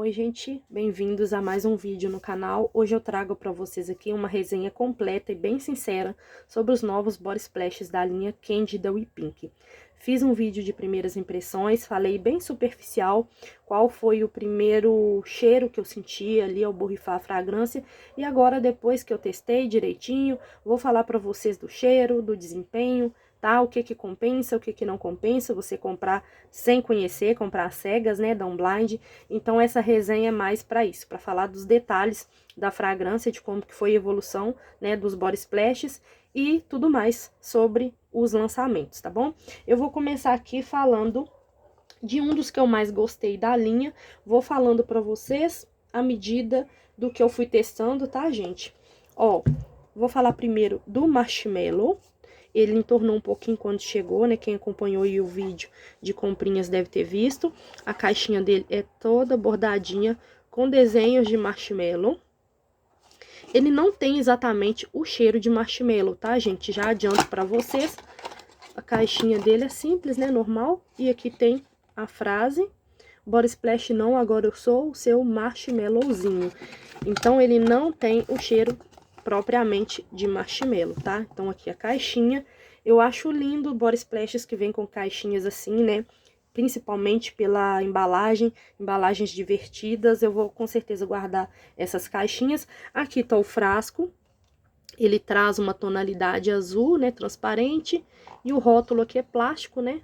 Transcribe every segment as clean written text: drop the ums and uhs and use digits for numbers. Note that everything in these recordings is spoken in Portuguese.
Oi gente, bem-vindos a mais um vídeo no canal. Hoje eu trago para vocês aqui uma resenha completa e bem sincera sobre os novos body splashes da linha Candy da We Pink. Fiz um vídeo de primeiras impressões, falei bem superficial qual foi o primeiro cheiro que eu senti ali ao borrifar a fragrância, e agora depois que eu testei direitinho, vou falar para vocês do cheiro, do desempenho, tá? O que que compensa, o que que não compensa você comprar sem conhecer, comprar às cegas, né, dar um blind. Então essa resenha é mais para isso, para falar dos detalhes da fragrância, de como que foi a evolução, né, dos body splashes e tudo mais sobre os lançamentos, tá bom? Eu vou começar aqui falando de um dos que eu mais gostei da linha, vou falando para vocês à medida do que eu fui testando, tá, gente? Ó, vou falar primeiro do Marshmallow. Ele entornou um pouquinho quando chegou, né? Quem acompanhou aí o vídeo de comprinhas deve ter visto. A caixinha dele é toda bordadinha com desenhos de marshmallow. Ele não tem exatamente o cheiro de marshmallow, tá, gente? Já adianto pra vocês. A caixinha dele é simples, né? Normal. E aqui tem a frase: Body Splash não, agora eu sou o seu marshmallowzinho. Então, ele não tem o cheiro propriamente de marshmallow, tá? Então, aqui a caixinha. Eu acho lindo body splashes que vem com caixinhas assim, né? Principalmente pela embalagem, embalagens divertidas. Eu vou com certeza guardar essas caixinhas. Aqui tá o frasco. Ele traz uma tonalidade azul, né? Transparente. E o rótulo aqui é plástico, né?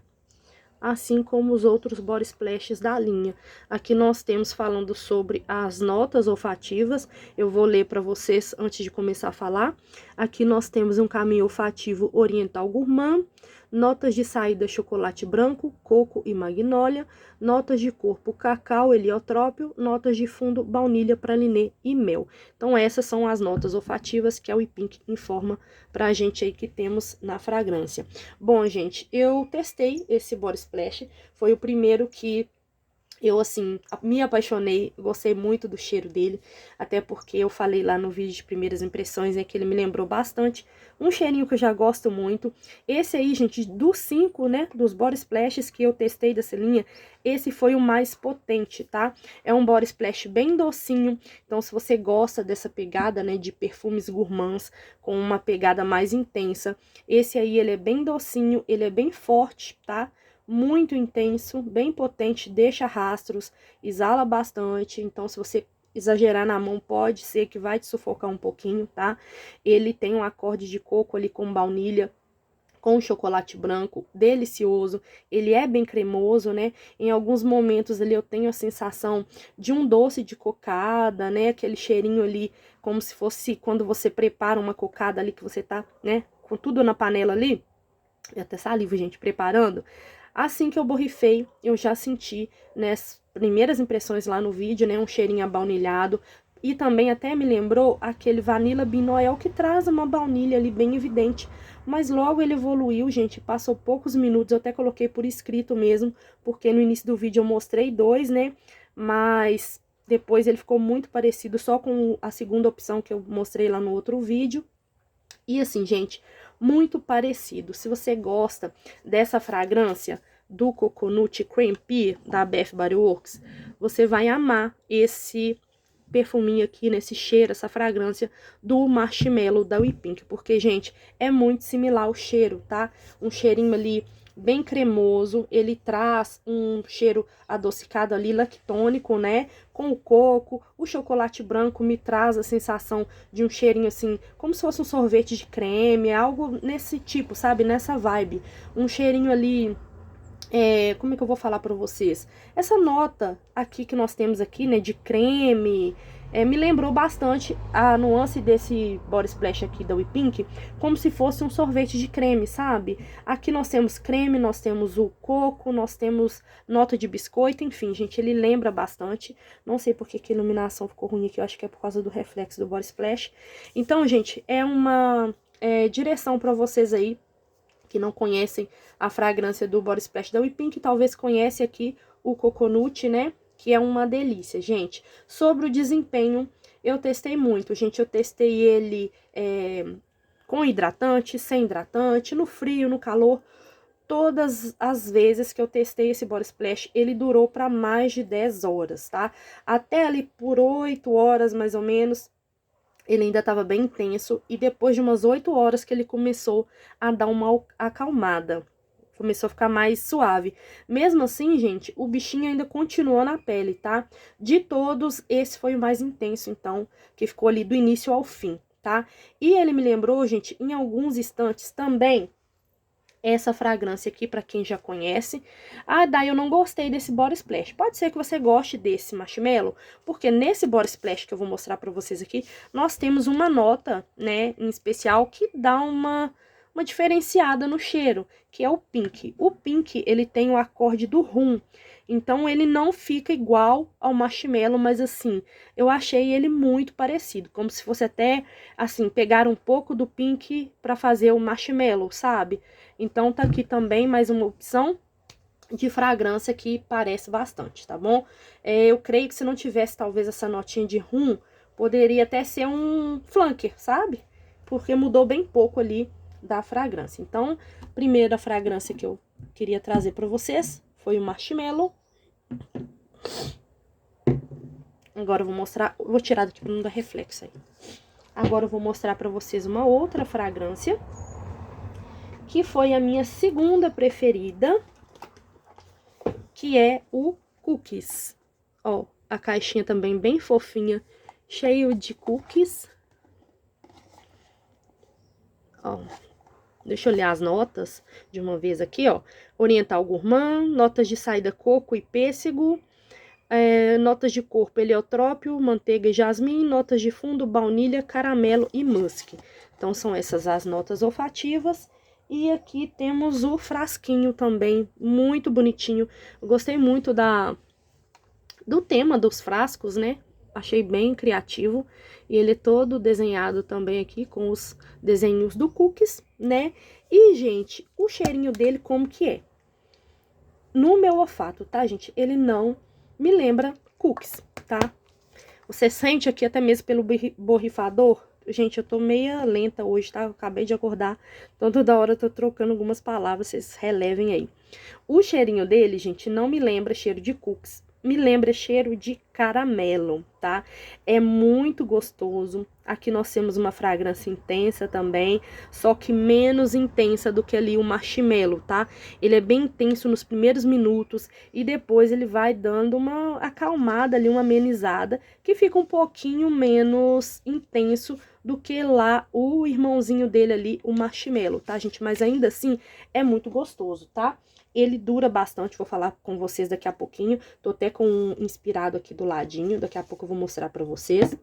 Assim como os outros body splashes da linha. Aqui nós temos falando sobre as notas olfativas. Eu vou ler para vocês antes de começar a falar. Aqui nós temos um caminho olfativo oriental gourmand, notas de saída chocolate branco, coco e magnólia, notas de corpo cacau, heliotrópio, notas de fundo baunilha, pralinê e mel. Então essas são as notas olfativas que a We Pink informa pra gente aí que temos na fragrância. Bom, gente, eu testei esse body splash, foi o primeiro que eu, assim, me apaixonei, gostei muito do cheiro dele, até porque eu falei lá no vídeo de primeiras impressões, né, que ele me lembrou bastante um cheirinho que eu já gosto muito. Esse aí, gente, dos 5, né, dos body splashes que eu testei dessa linha, esse foi o mais potente, tá? É um body splash bem docinho, então se você gosta dessa pegada, né, de perfumes gourmands com uma pegada mais intensa, esse aí, ele é bem docinho, ele é bem forte, tá? Muito intenso, bem potente, deixa rastros, exala bastante, então se você exagerar na mão pode ser que vai te sufocar um pouquinho, tá? Ele tem um acorde de coco ali com baunilha, com chocolate branco, delicioso, ele é bem cremoso, né? Em alguns momentos ali eu tenho a sensação de um doce de cocada, né? Aquele cheirinho ali, como se fosse quando você prepara uma cocada ali que você tá, né? Com tudo na panela ali, eu até salivo, gente, preparando. Assim que eu borrifei, eu já senti, nas primeiras impressões lá no vídeo, né, um cheirinho abaunilhado. E também até me lembrou aquele Vanilla Bean Noel, que traz uma baunilha ali bem evidente. Mas logo ele evoluiu, gente, passou poucos minutos, eu até coloquei por escrito mesmo, porque no início do vídeo eu mostrei 2, né, mas depois ele ficou muito parecido só com a segunda opção que eu mostrei lá no outro vídeo. E assim, gente, muito parecido. Se você gosta dessa fragrância do Coconut Cream Pea da Bath Body Works, você vai amar esse perfuminho aqui, nesse cheiro, essa fragrância do Marshmallow da We Pink, porque, gente, é muito similar o cheiro, tá? Um cheirinho ali bem cremoso, ele traz um cheiro adocicado ali, lactônico, né? Com o coco, o chocolate branco me traz a sensação de um cheirinho assim, como se fosse um sorvete de creme, algo nesse tipo, sabe? Nessa vibe. Um cheirinho ali, como é que eu vou falar pra vocês? Essa nota aqui que nós temos aqui, né, de creme, me lembrou bastante a nuance desse body splash aqui da We Pink, como se fosse um sorvete de creme, sabe? Aqui nós temos creme, nós temos o coco, nós temos nota de biscoito, enfim, gente, ele lembra bastante. Não sei porque que a iluminação ficou ruim aqui, eu acho que é por causa do reflexo do body splash. Então, gente, é uma direção pra vocês aí que não conhecem a fragrância do body splash da We Pink, talvez conhece aqui o Coconut, né? Que é uma delícia, gente. Sobre o desempenho, eu testei muito, gente. Eu testei ele com hidratante, sem hidratante, no frio, no calor. todas as vezes que eu testei esse Body Splash, ele durou para mais de 10 horas, tá? Até ali por 8 horas, mais ou menos, ele ainda tava bem intenso. E depois de umas 8 horas que ele começou a dar uma acalmada. Começou a ficar mais suave. Mesmo assim, gente, o bichinho ainda continuou na pele, tá? De todos, esse foi o mais intenso, então, que ficou ali do início ao fim, tá? E ele me lembrou, gente, em alguns instantes também, essa fragrância aqui, pra quem já conhece. Ah, daí eu não gostei desse Body Splash. Pode ser que você goste desse Marshmallow, porque nesse Body Splash que eu vou mostrar pra vocês aqui, nós temos uma nota, né, em especial, que dá uma diferenciada no cheiro, que é o Pink. O Pink, ele tem o acorde do rum, então ele não fica igual ao Marshmallow, mas assim, eu achei ele muito parecido, como se fosse até, assim, pegar um pouco do Pink pra fazer o Marshmallow, sabe? Então, tá aqui também mais uma opção de fragrância que parece bastante, tá bom? Eu creio que se não tivesse, talvez, essa notinha de rum, poderia até ser um flanker, sabe? Porque mudou bem pouco ali da fragrância. Então, primeira fragrância que eu queria trazer pra vocês foi o Marshmallow. Agora eu vou mostrar, vou tirar daqui pra não dar reflexo aí. Agora eu vou mostrar pra vocês uma outra fragrância, que foi a minha segunda preferida, que é o Cookies. Ó, a caixinha também bem fofinha, cheio de cookies. Ó, deixa eu olhar as notas de uma vez aqui, ó. Oriental Gourmand, notas de saída coco e pêssego, notas de corpo heliotrópio, manteiga e jasmim, notas de fundo baunilha, caramelo e musk. Então são essas as notas olfativas. E aqui temos o frasquinho também, muito bonitinho. Eu gostei muito do tema dos frascos, né? Achei bem criativo. E ele é todo desenhado também aqui com os desenhos do cookies, né? E, gente, o cheirinho dele como que é? No meu olfato, tá, gente? Ele não me lembra cookies, tá? Você sente aqui até mesmo pelo borrifador. Gente, eu tô meia lenta hoje, tá? Eu acabei de acordar, então toda hora eu tô trocando algumas palavras, vocês relevem aí. O cheirinho dele, gente, não me lembra cheiro de cookies, me lembra cheiro de caramelo, tá? É muito gostoso. Aqui nós temos uma fragrância intensa também, só que menos intensa do que ali o marshmallow, tá? Ele é bem intenso nos primeiros minutos e depois ele vai dando uma acalmada ali, uma amenizada, que fica um pouquinho menos intenso do que lá o irmãozinho dele ali, o marshmallow, tá, gente? Mas ainda assim é muito gostoso, tá? Ele dura bastante, vou falar com vocês daqui a pouquinho. Tô até com um inspirado aqui do ladinho, daqui a pouco eu vou mostrar pra vocês.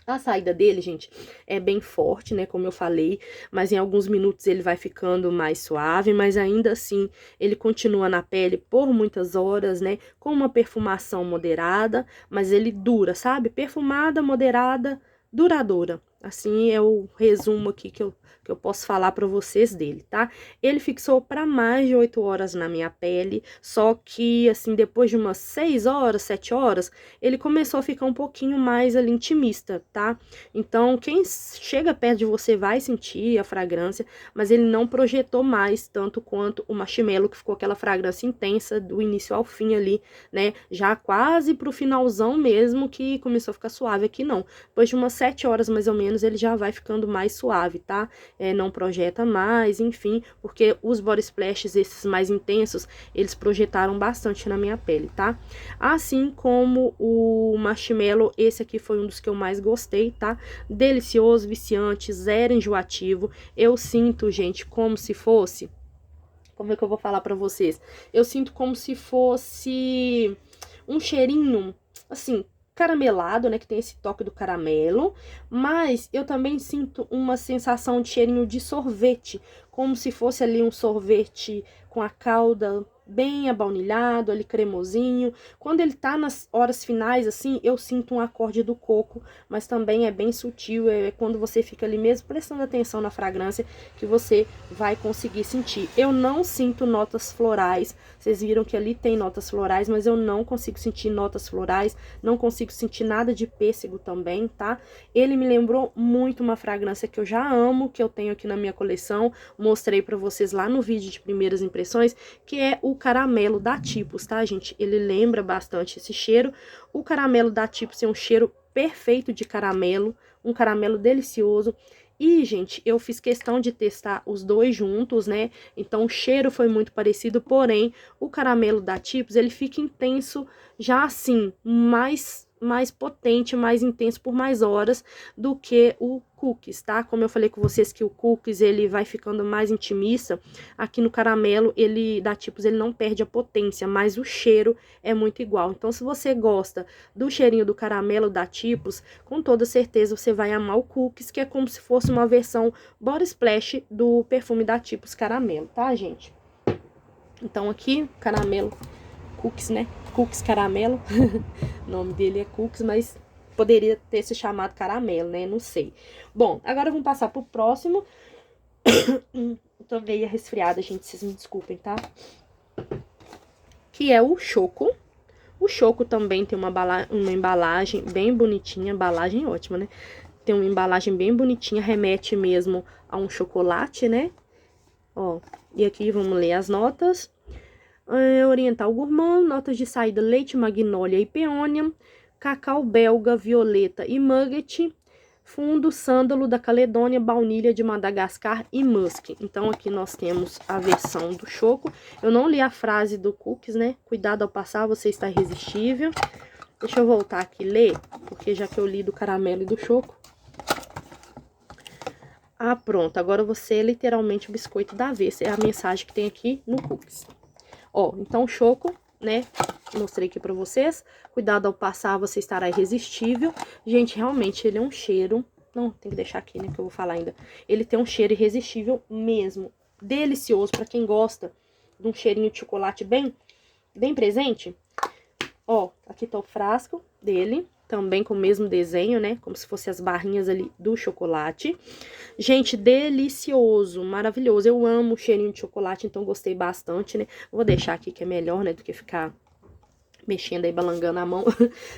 A saída dele, gente, é bem forte, né, como eu falei, mas em alguns minutos ele vai ficando mais suave, mas ainda assim ele continua na pele por muitas horas, né, com uma perfumação moderada, mas ele dura, sabe? Perfumada, moderada, duradoura. Assim é o resumo aqui que eu posso falar pra vocês dele, tá? Ele fixou pra mais de 8 horas na minha pele, só que, assim, depois de umas 6 horas, 7 horas, ele começou a ficar um pouquinho mais ali intimista, tá? Então, quem chega perto de você vai sentir a fragrância, mas ele não projetou mais tanto quanto o marshmallow, que ficou aquela fragrância intensa do início ao fim ali, né? Já quase pro finalzão mesmo que começou a ficar suave. Aqui não. Depois de umas 7 horas mais ou menos, ele já vai ficando mais suave, tá? Não projeta mais, enfim, porque os body splashes, esses mais intensos, eles projetaram bastante na minha pele, tá? Assim como o marshmallow, esse aqui foi um dos que eu mais gostei, tá? Delicioso, viciante, zero enjoativo. Eu sinto, gente, como se fosse... Como é que eu vou falar pra vocês? Eu sinto como se fosse um cheirinho, assim, caramelado, né, que tem esse toque do caramelo, mas eu também sinto uma sensação de cheirinho de sorvete, como se fosse ali um sorvete com a calda bem abaunilhado, ali cremosinho. Quando ele tá nas horas finais, assim, eu sinto um acorde do coco, mas também é bem sutil, é quando você fica ali mesmo prestando atenção na fragrância que você vai conseguir sentir. Eu não sinto notas florais, vocês viram que ali tem notas florais, mas eu não consigo sentir notas florais, não consigo sentir nada de pêssego também, tá? Ele me lembrou muito uma fragrância que eu já amo, que eu tenho aqui na minha coleção, mostrei pra vocês lá no vídeo de primeiras impressões, que é o caramelo da Tipos, tá, gente? Ele lembra bastante esse cheiro. O caramelo da Tipos é um cheiro perfeito de caramelo, um caramelo delicioso. E, gente, eu fiz questão de testar os dois juntos, né? Então, o cheiro foi muito parecido, porém, o caramelo da Tipos, ele fica intenso já assim, mais potente, mais intenso por mais horas do que o cookies, tá? Como eu falei com vocês que o cookies, ele vai ficando mais intimista, aqui no caramelo, ele da Tipos, ele não perde a potência, mas o cheiro é muito igual. Então, se você gosta do cheirinho do caramelo da Tipos, com toda certeza você vai amar o cookies, que é como se fosse uma versão body splash do perfume da Tipos caramelo, tá, gente? Então, aqui, caramelo, cookies, né? Cookies caramelo. O nome dele é cookies, mas poderia ter se chamado caramelo, né? Não sei. Bom, agora vamos passar pro próximo. Tô meio resfriada, gente, vocês me desculpem, tá? Que é o Choco. O Choco também tem uma embalagem bem bonitinha, embalagem ótima, né? Tem uma embalagem bem bonitinha, remete mesmo a um chocolate, né? Ó, e aqui vamos ler as notas. Oriental Gourmand, notas de saída leite, magnólia e peônia, cacau belga, violeta e nugget, fundo sândalo da Caledônia, baunilha de Madagascar e musk. Então aqui nós temos a versão do Choco. Eu não li a frase do cookies, né? Cuidado ao passar, você está irresistível. Deixa eu voltar aqui e ler, porque já que eu li do caramelo e do Choco. Ah, pronto. Agora você é literalmente o biscoito da vez. É a mensagem que tem aqui no cookies. Ó, então o Choco, né, mostrei aqui pra vocês. Cuidado ao passar, você estará irresistível. Gente, realmente, ele é um cheiro... Não, tem que deixar aqui, né, que eu vou falar ainda. Ele tem um cheiro irresistível mesmo. Delicioso, pra quem gosta de um cheirinho de chocolate bem presente. Ó, aqui tá o frasco dele. Também com o mesmo desenho, né? Como se fossem as barrinhas ali do chocolate. Gente, delicioso, maravilhoso. Eu amo o cheirinho de chocolate, então gostei bastante, né? Vou deixar aqui que é melhor, né? Do que ficar mexendo aí, balangando a mão.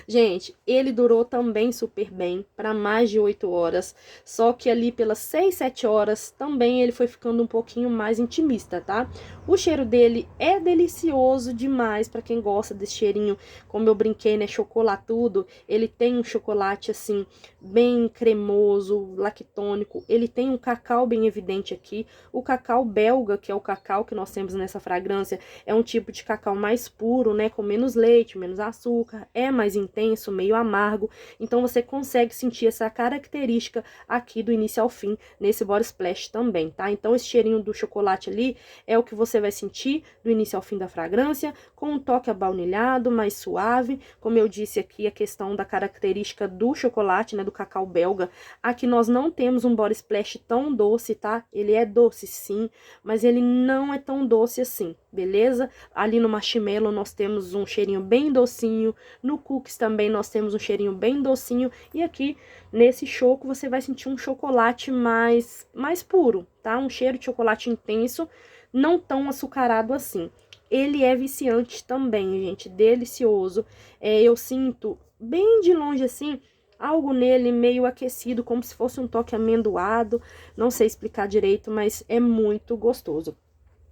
Gente, ele durou também super bem, para mais de 8 horas. Só que ali pelas 6, 7 horas, também ele foi ficando um pouquinho mais intimista, tá? O cheiro dele é delicioso demais, para quem gosta desse cheirinho, como eu brinquei, né, chocolatudo. Ele tem um chocolate, assim, bem cremoso, lactônico. Ele tem um cacau bem evidente aqui. O cacau belga, que é o cacau que nós temos nessa fragrância, é um tipo de cacau mais puro, né, com menos leite, menos açúcar, é mais intenso, meio amargo, então você consegue sentir essa característica aqui do início ao fim, nesse body splash também, tá? Então esse cheirinho do chocolate ali é o que você vai sentir do início ao fim da fragrância, com um toque abaunilhado, mais suave, como eu disse aqui, a questão da característica do chocolate, né, do cacau belga. Aqui nós não temos um body splash tão doce, tá? Ele é doce sim, mas ele não é tão doce assim, beleza? Ali no marshmallow nós temos um cheirinho bem docinho, no cookies também nós temos um cheirinho bem docinho, e aqui nesse Choco você vai sentir um chocolate mais puro, tá? Um cheiro de chocolate intenso, não tão açucarado assim. Ele é viciante também, gente, delicioso. Eu sinto bem de longe assim, algo nele meio aquecido, como se fosse um toque amendoado, não sei explicar direito, mas é muito gostoso.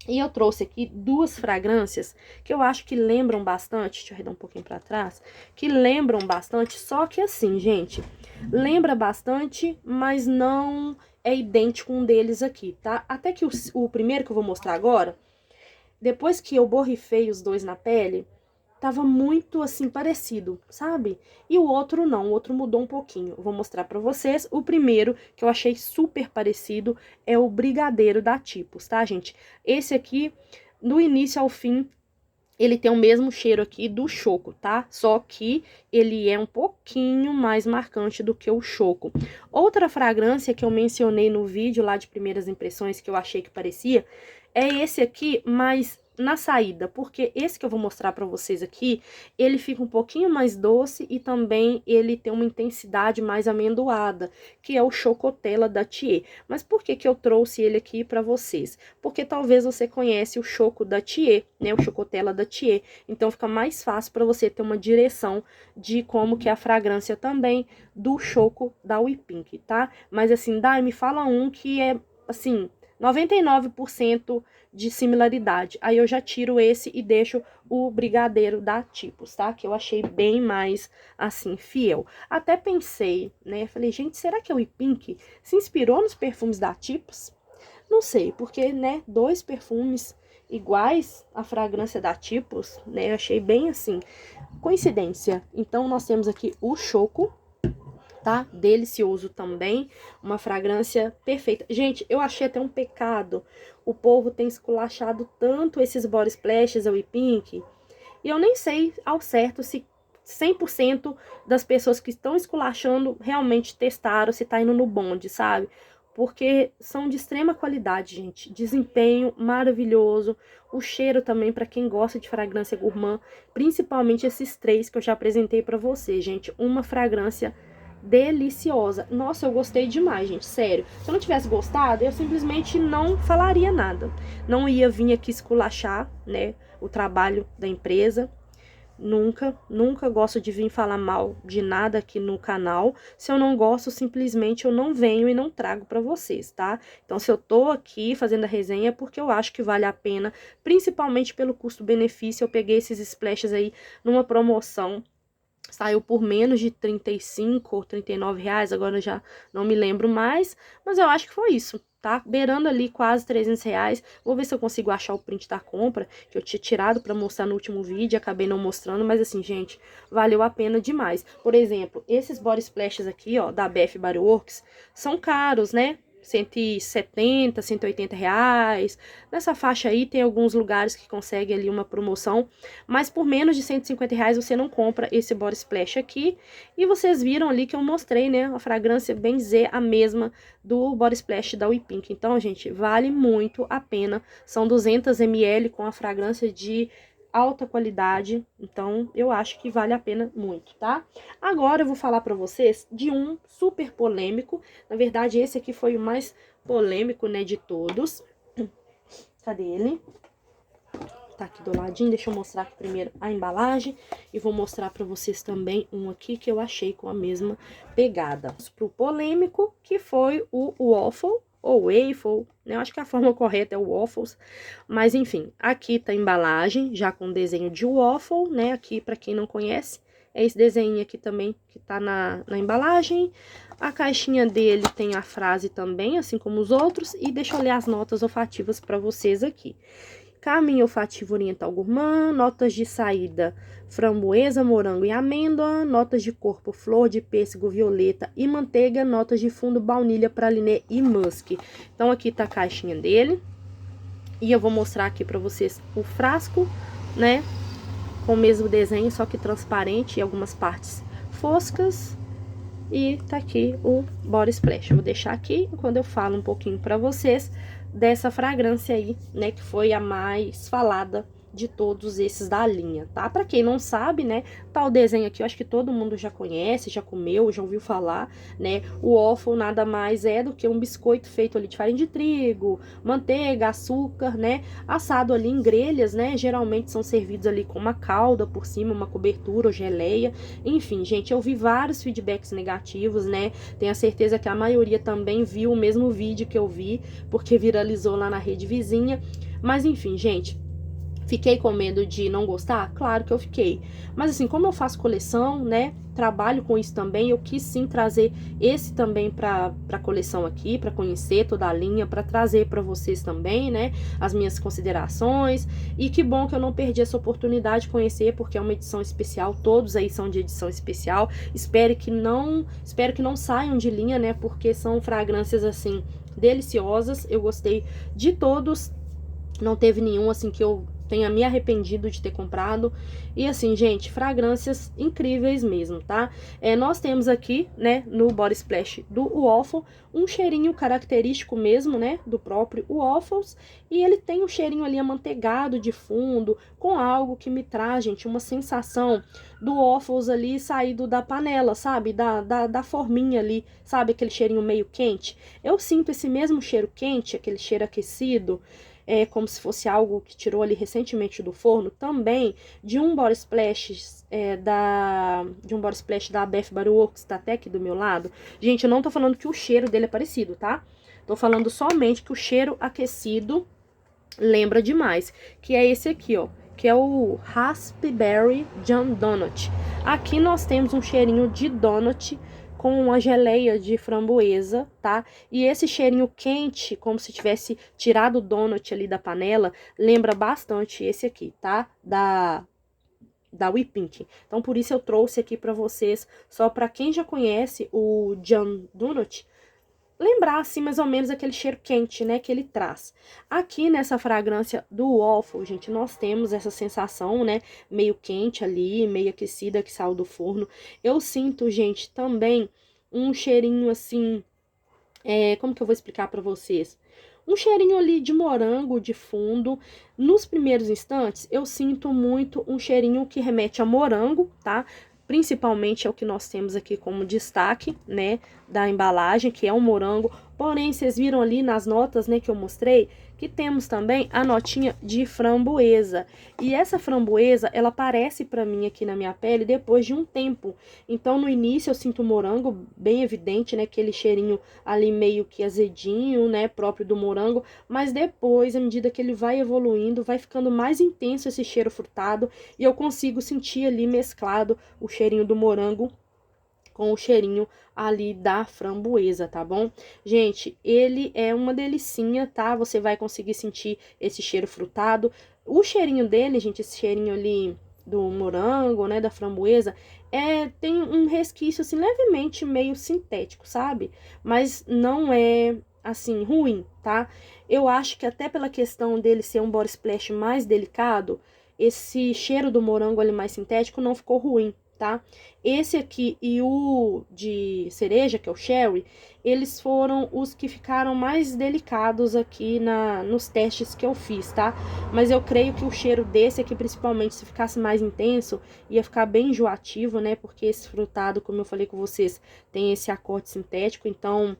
E eu trouxe aqui duas fragrâncias que eu acho que lembram bastante, deixa eu arredar um pouquinho pra trás, que lembram bastante, só que assim, gente, lembra bastante, mas não é idêntico um deles aqui, tá? Até que o primeiro que eu vou mostrar agora, depois que eu borrifei os dois na pele, tava muito, assim, parecido, sabe? E o outro não, o outro mudou um pouquinho. Eu vou mostrar pra vocês. O primeiro, que eu achei super parecido, é o Brigadeiro da Tipos, tá, gente? Esse aqui, do início ao fim, ele tem o mesmo cheiro aqui do Choco, tá? Só que ele é um pouquinho mais marcante do que o Choco. Outra fragrância que eu mencionei no vídeo lá de primeiras impressões, que eu achei que parecia, é esse aqui, mas na saída, porque esse que eu vou mostrar pra vocês aqui, ele fica um pouquinho mais doce e também ele tem uma intensidade mais amendoada, que é o Chocotella da Thier. Mas por que que eu trouxe ele aqui pra vocês? Porque talvez você conhece o Choco da Thier, né, o Chocotella da Thier, então fica mais fácil pra você ter uma direção de como que é a fragrância também do Choco da We Pink, tá? Mas assim, Dai, me fala um que é, assim, 99% de similaridade. Aí eu já tiro esse e deixo o brigadeiro da Tipos, tá? Que eu achei bem mais, assim, fiel. Até pensei, né? Falei, gente, será que a We Pink se inspirou nos perfumes da Tipos? Não sei, porque, né, 2 perfumes iguais à fragrância da Tipos, né? Eu achei bem, assim, coincidência. Então, nós temos aqui o Choco, tá? Delicioso também, uma fragrância perfeita. Gente, eu achei até um pecado, o povo tem esculachado tanto esses body splashes, a We Pink, e eu nem sei ao certo se 100% das pessoas que estão esculachando realmente testaram, se tá indo no bonde, sabe? Porque são de extrema qualidade, gente. Desempenho maravilhoso. O cheiro também, para quem gosta de fragrância gourmand. Principalmente esses 3 que eu já apresentei para você, gente. Uma fragrância deliciosa. Nossa, eu gostei demais, gente, sério. Se eu não tivesse gostado, eu simplesmente não falaria nada. Não ia vir aqui esculachar, né, o trabalho da empresa. Nunca gosto de vir falar mal de nada aqui no canal. Se eu não gosto, simplesmente eu não venho e não trago pra vocês, tá? Então, se eu tô aqui fazendo a resenha é porque eu acho que vale a pena, principalmente pelo custo-benefício. Eu peguei esses splashes aí numa promoção. Saiu por menos de 35 ou 39 reais, agora eu já não me lembro mais, mas eu acho que foi isso, tá? Beirando ali quase 300 reais. Vou ver se eu consigo achar o print da compra, que eu tinha tirado pra mostrar no último vídeo, acabei não mostrando, mas assim, gente, valeu a pena demais. Por exemplo, esses body splashes aqui, ó, da BF Body Works, são caros, né? 170, 180 reais. Nessa faixa aí tem alguns lugares que conseguem ali uma promoção, mas por menos de 150 reais você não compra esse body splash aqui. E vocês viram ali que eu mostrei, né, a fragrância, bem dizer, a mesma do body splash da We Pink. Então, gente, vale muito a pena. São 200 ml com a fragrância de alta qualidade, então eu acho que vale a pena muito, tá? Agora eu vou falar pra vocês de um super polêmico. Na verdade, esse aqui foi o mais polêmico, né, de todos. Cadê ele? Tá aqui do ladinho, deixa eu mostrar aqui primeiro a embalagem e vou mostrar pra vocês também um aqui que eu achei com a mesma pegada. Pro polêmico, que foi o Waffle, ou waffle, né? Eu acho que a forma correta é o waffles, mas enfim, aqui tá a embalagem, já com desenho de waffle, né? Aqui, pra quem não conhece, é esse desenho aqui também que tá na embalagem. A caixinha dele tem a frase também, assim como os outros, e deixa eu ler as notas olfativas pra vocês aqui. Caminho olfativo oriental gourmand, notas de saída framboesa, morango e amêndoa, notas de corpo flor de pêssego, violeta e manteiga, notas de fundo baunilha, praliné e musk. Então aqui tá a caixinha dele e eu vou mostrar aqui pra vocês o frasco, né, com o mesmo desenho, só que transparente e algumas partes foscas. E tá aqui o body splash. Eu vou deixar aqui enquanto eu falo um pouquinho pra vocês dessa fragrância aí, né, que foi a mais falada de todos esses da linha, tá? Pra quem não sabe, né, tá o desenho aqui, eu acho que todo mundo já conhece, já comeu, já ouviu falar, né? O waffle nada mais é do que um biscoito feito ali de farinha de trigo, manteiga, açúcar, né? Assado ali em grelhas, né? Geralmente são servidos ali com uma calda por cima, uma cobertura ou geleia. Enfim, gente, eu vi vários feedbacks negativos, né? Tenho a certeza que a maioria também viu o mesmo vídeo que eu vi, porque viralizou lá na rede vizinha. Mas enfim, gente, fiquei com medo de não gostar? Claro que eu fiquei. Mas assim, como eu faço coleção, né, trabalho com isso também, eu quis sim trazer esse também pra coleção aqui, pra conhecer toda a linha, pra trazer pra vocês também, né, as minhas considerações. E que bom que eu não perdi essa oportunidade de conhecer, porque é uma edição especial, todos aí são de edição especial. Espero que não saiam de linha, né, porque são fragrâncias assim deliciosas. Eu gostei de todos. Não teve nenhum, assim, que eu tenha me arrependido de ter comprado. E assim, gente, fragrâncias incríveis mesmo, tá? Nós temos aqui, né, no Body Splash do Waffle, um cheirinho característico mesmo, né, do próprio Waffles. E ele tem um cheirinho ali amanteigado de fundo, com algo que me traz, gente, uma sensação do Waffles ali saído da panela, sabe? Da forminha ali, sabe? Aquele cheirinho meio quente. Eu sinto esse mesmo cheiro quente, aquele cheiro aquecido, como se fosse algo que tirou ali recentemente do forno, também de um Body Splash da Bath Body Works, tá até aqui do meu lado. Gente, eu não tô falando que o cheiro dele é parecido, tá? Tô falando somente que o cheiro aquecido lembra demais, que é esse aqui, ó, que é o Raspberry Jam Donut. Aqui nós temos um cheirinho de donut com uma geleia de framboesa, tá? E esse cheirinho quente, como se tivesse tirado o donut ali da panela, lembra bastante esse aqui, tá? Da We Pink. Então, por isso eu trouxe aqui pra vocês, só pra quem já conhece o Jam Donut, lembrar, assim, mais ou menos aquele cheiro quente, né, que ele traz. Aqui nessa fragrância do Waffle, gente, nós temos essa sensação, né, meio quente ali, meio aquecida que saiu do forno. Eu sinto, gente, também um cheirinho, assim, como que eu vou explicar pra vocês? Um cheirinho ali de morango de fundo. Nos primeiros instantes, eu sinto muito um cheirinho que remete a morango, tá? Principalmente é o que nós temos aqui como destaque, né, da embalagem, que é um morango. Porém, vocês viram ali nas notas, né, que eu mostrei, que temos também a notinha de framboesa. E essa framboesa, ela aparece pra mim aqui na minha pele depois de um tempo. Então, no início eu sinto o morango bem evidente, né, aquele cheirinho ali meio que azedinho, né, próprio do morango. Mas depois, à medida que ele vai evoluindo, vai ficando mais intenso esse cheiro frutado. E eu consigo sentir ali mesclado o cheirinho do morango com o cheirinho ali da framboesa, tá bom? Gente, ele é uma delicinha, tá? Você vai conseguir sentir esse cheiro frutado. O cheirinho dele, gente, esse cheirinho ali do morango, né, da framboesa, tem um resquício, assim, levemente meio sintético, sabe? Mas não é, assim, ruim, tá? Eu acho que até pela questão dele ser um body splash mais delicado, esse cheiro do morango ali mais sintético não ficou ruim, tá? Esse aqui e o de cereja, que é o Cherry, eles foram os que ficaram mais delicados aqui nos testes que eu fiz, tá? Mas eu creio que o cheiro desse aqui, principalmente, se ficasse mais intenso, ia ficar bem enjoativo, né? Porque esse frutado, como eu falei com vocês, tem esse acorde sintético, então,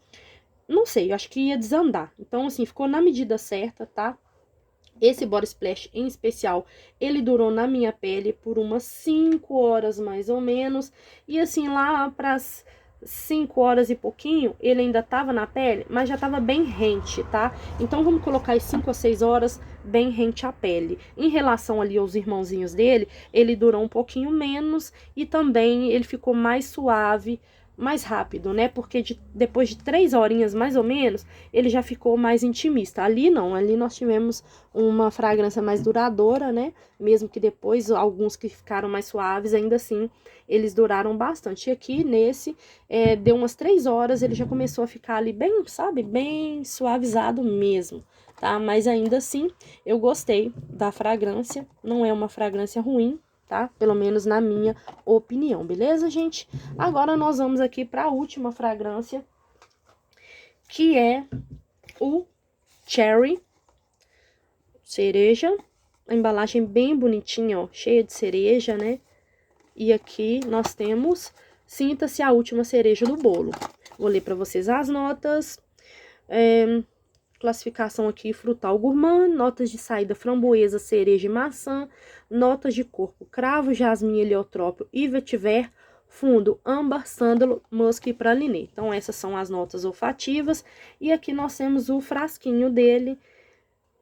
não sei, eu acho que ia desandar. Então, assim, ficou na medida certa, tá? Esse Body Splash em especial, ele durou na minha pele por umas 5 horas mais ou menos. E assim, lá pras 5 horas e pouquinho, ele ainda tava na pele, mas já tava bem rente, tá? Então vamos colocar as 5 a 6 horas bem rente à pele. Em relação ali aos irmãozinhos dele, ele durou um pouquinho menos e também ele ficou mais suave, mais rápido, né? Porque depois de 3 horinhas mais ou menos, ele já ficou mais intimista. Ali não, ali nós tivemos uma fragrância mais duradoura, né? Mesmo que depois alguns que ficaram mais suaves, ainda assim, eles duraram bastante. E aqui nesse, deu umas 3 horas, ele já começou a ficar ali bem, sabe? Bem suavizado mesmo, tá? Mas ainda assim, eu gostei da fragrância, não é uma fragrância ruim, tá? Pelo menos na minha opinião, beleza, gente? Agora nós vamos aqui para a última fragrância, que é o Cherry cereja. A embalagem bem bonitinha, ó, cheia de cereja, né? E aqui nós temos sinta-se a última cereja do bolo. Vou ler para vocês as notas. Classificação aqui, frutal gourmand, notas de saída framboesa, cereja e maçã, notas de corpo, cravo, jasmim, heliotrópio e vetiver, fundo, âmbar, sândalo, musk e praliné. Então, essas são as notas olfativas. E aqui nós temos o frasquinho dele,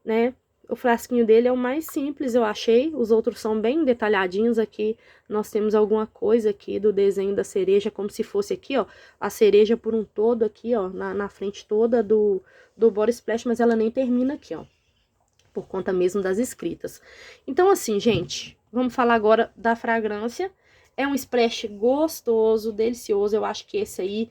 né? O frasquinho dele é o mais simples, eu achei. Os outros são bem detalhadinhos. Aqui nós temos alguma coisa aqui do desenho da cereja, como se fosse aqui, ó, a cereja por um todo aqui, ó, na frente toda do Body Splash, mas ela nem termina aqui, ó, por conta mesmo das escritas. Então, assim, gente, vamos falar agora da fragrância. É um splash gostoso, delicioso. Eu acho que esse aí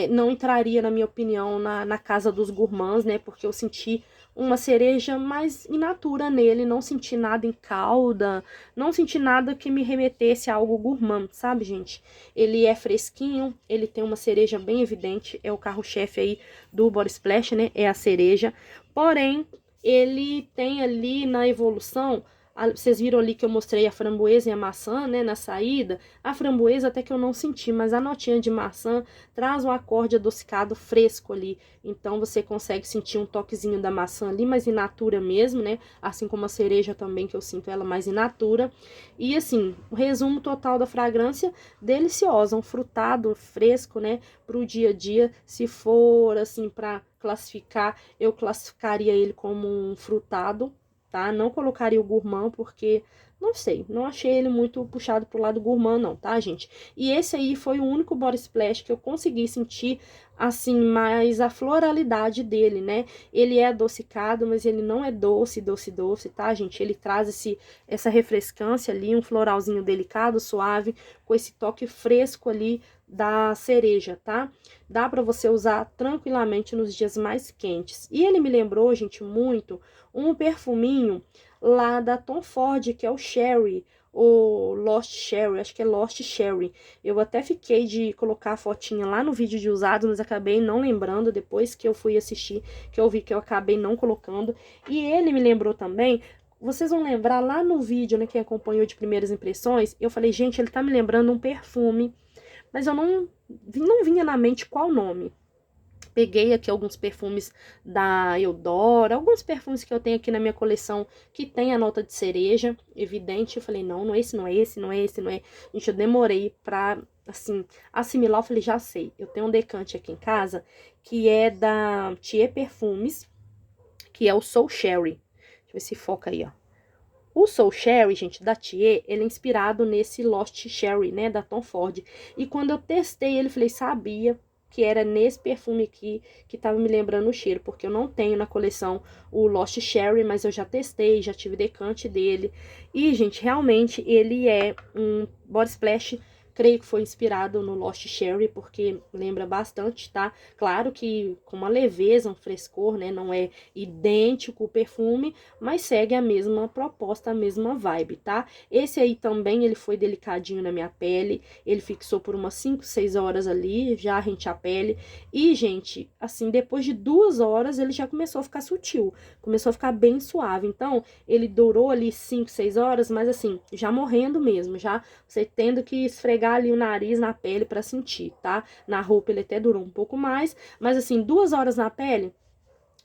não entraria, na minha opinião, na casa dos gourmands, né? Porque eu senti uma cereja mais in natura nele, não senti nada em calda, não senti nada que me remetesse a algo gourmand, sabe, gente? Ele é fresquinho, ele tem uma cereja bem evidente, é o carro-chefe aí do Body Splash, né? É a cereja. Porém, ele tem ali na evolução, vocês viram ali que eu mostrei a framboesa e a maçã, né, na saída. A framboesa até que eu não senti, mas a notinha de maçã traz um acorde adocicado fresco ali. Então, você consegue sentir um toquezinho da maçã ali, mas in natura mesmo, né? Assim como a cereja também, que eu sinto ela mais in natura. E assim, o resumo total da fragrância, deliciosa, um frutado fresco, né, pro dia a dia. Se for, assim, pra classificar, eu classificaria ele como um frutado, tá? Não colocaria o gourmand, porque, não sei, não achei ele muito puxado pro lado gourmand, não, tá, gente? E esse aí foi o único body splash que eu consegui sentir, assim, mais a floralidade dele, né? Ele é adocicado, mas ele não é doce, doce, tá, gente? Ele traz essa refrescância ali, um floralzinho delicado, suave, com esse toque fresco ali da cereja, tá? Dá pra você usar tranquilamente nos dias mais quentes. E ele me lembrou, gente, muito um perfuminho lá da Tom Ford, que é o Sherry, o Lost Sherry, acho que é Lost Sherry. Eu até fiquei de colocar a fotinha lá no vídeo de usados, mas acabei não lembrando, depois que eu fui assistir, que eu vi que eu acabei não colocando. E ele me lembrou também, vocês vão lembrar lá no vídeo, né, quem acompanhou de primeiras impressões, eu falei, gente, ele tá me lembrando um perfume, mas eu não vinha na mente qual nome. Peguei aqui alguns perfumes da Eudora, alguns perfumes que eu tenho aqui na minha coleção que tem a nota de cereja, evidente. Eu falei, não, não é esse, não é esse, não é esse, não é. Gente, eu demorei pra, assim, assimilar. Eu falei, já sei. Eu tenho um decante aqui em casa que é da Thier Perfumes, que é o Soul Cherry. Deixa eu ver se foca aí, ó. O Soul Cherry, gente, da Thier, ele é inspirado nesse Lost Cherry, né, da Tom Ford. E quando eu testei ele, falei, sabia que era nesse perfume aqui que tava me lembrando o cheiro, porque eu não tenho na coleção o Lost Cherry, mas eu já testei, já tive decante dele. E, gente, realmente ele é um body splash, creio que foi inspirado no Lost Cherry, porque lembra bastante, tá? Claro que com uma leveza, um frescor, né? Não é idêntico o perfume, mas segue a mesma proposta, a mesma vibe, tá? Esse aí também, ele foi delicadinho na minha pele, ele fixou por umas 5, 6 horas ali, já rente a pele. E, gente, assim, depois de 2 horas, ele já começou a ficar sutil, começou a ficar bem suave. Então, ele durou ali 5, 6 horas, mas assim, já morrendo mesmo, já você tendo que esfregar ali o nariz na pele pra sentir, tá? Na roupa ele até durou um pouco mais, mas assim, 2 horas na pele,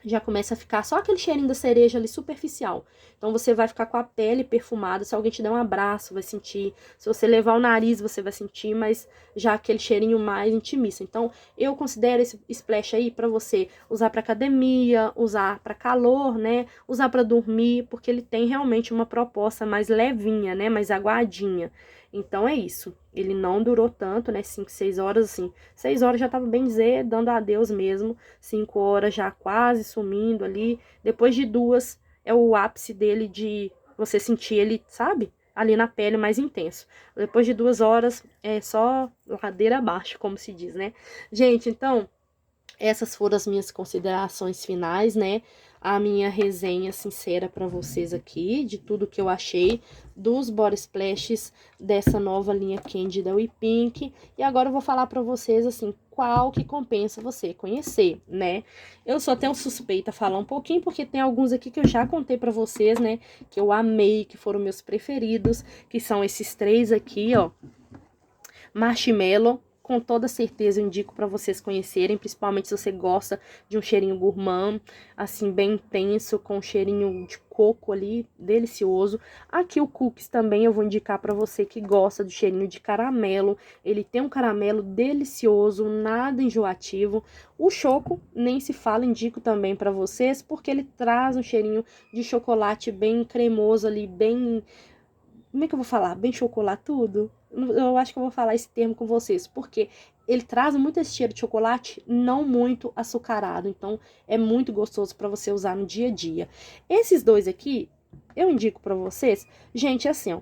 já começa a ficar só aquele cheirinho da cereja ali superficial. Então, você vai ficar com a pele perfumada. Se alguém te der um abraço, vai sentir. Se você levar o nariz, você vai sentir, mas já aquele cheirinho mais intimista. Então, eu considero esse splash aí pra você usar pra academia, usar pra calor, né? Usar pra dormir, porque ele tem realmente uma proposta mais levinha, né? Mais aguadinha. Então, é isso. Ele não durou tanto, né? 5, 6 horas, assim. 6 horas já tava, bem dizer, dando adeus mesmo. 5 horas já quase sumindo ali. Depois de 2, é o ápice dele de você sentir ele, sabe? Ali na pele mais intenso. Depois de 2 horas, é só ladeira abaixo, como se diz, né? Gente, então, essas foram as minhas considerações finais, né? A minha resenha sincera para vocês aqui, de tudo que eu achei dos body splashes dessa nova linha Candy da We Pink. E agora eu vou falar para vocês, assim, qual que compensa você conhecer, né? Eu só tenho suspeita a falar um pouquinho, porque tem alguns aqui que eu já contei para vocês, né? Que eu amei, que foram meus preferidos, que são esses 3 aqui, ó. Marshmallow, com toda certeza eu indico para vocês conhecerem, principalmente se você gosta de um cheirinho gourmand, assim, bem intenso, com um cheirinho de coco ali, delicioso. Aqui o Cookies também eu vou indicar para você que gosta do cheirinho de caramelo, ele tem um caramelo delicioso, nada enjoativo. O Choco, nem se fala, indico também para vocês, porque ele traz um cheirinho de chocolate bem cremoso ali, bem... Como é que eu vou falar? Bem chocolatudo? Eu acho que eu vou falar esse termo com vocês, porque ele traz muito esse cheiro de chocolate, não muito açucarado. Então, é muito gostoso para você usar no dia a dia. Esses 2 aqui, eu indico para vocês. Gente, assim, ó.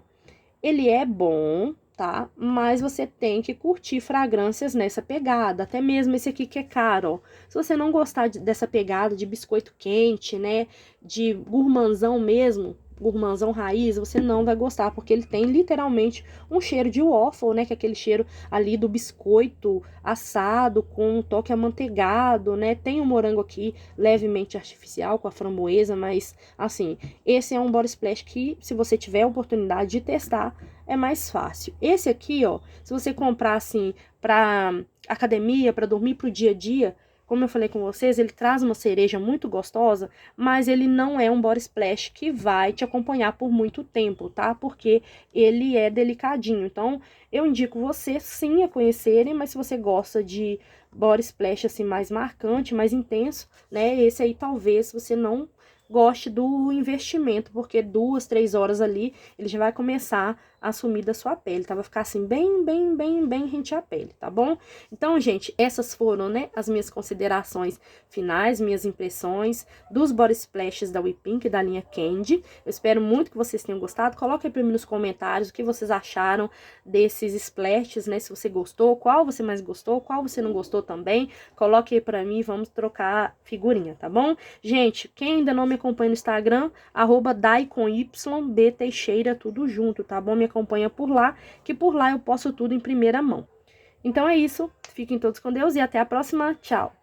Ele é bom, tá? Mas você tem que curtir fragrâncias nessa pegada, até mesmo esse aqui que é caro, ó. Se você não gostar dessa pegada de biscoito quente, né, de gourmandzão mesmo, gourmandzão raiz, você não vai gostar, porque ele tem literalmente um cheiro de waffle, né, que é aquele cheiro ali do biscoito assado com um toque amanteigado, né? Tem um morango aqui levemente artificial com a framboesa, mas assim, esse é um body splash que, se você tiver a oportunidade de testar, é mais fácil. Esse aqui, ó, se você comprar assim pra academia, pra dormir pro dia a dia, como eu falei com vocês, ele traz uma cereja muito gostosa, mas ele não é um body splash que vai te acompanhar por muito tempo, tá? Porque ele é delicadinho. Então, eu indico você sim a conhecerem, mas se você gosta de body splash assim mais marcante, mais intenso, né? Esse aí talvez você não goste do investimento, porque 2, 3 horas ali, ele já vai começar a sumir da sua pele, tá? Vai ficar assim, bem rente à pele, tá bom? Então, gente, essas foram, né, as minhas considerações finais, minhas impressões dos body splashes da We Pink, da linha Candy. Eu espero muito que vocês tenham gostado. Coloque aí pra mim nos comentários o que vocês acharam desses splashes, né? Se você gostou, qual você mais gostou, qual você não gostou também. Coloque aí pra mim, vamos trocar figurinha, tá bom? Gente, quem ainda não me acompanha no Instagram, @daicombteixeira, tudo junto, tá bom? Me acompanha por lá, que por lá eu posto tudo em primeira mão. Então é isso, fiquem todos com Deus e até a próxima, tchau!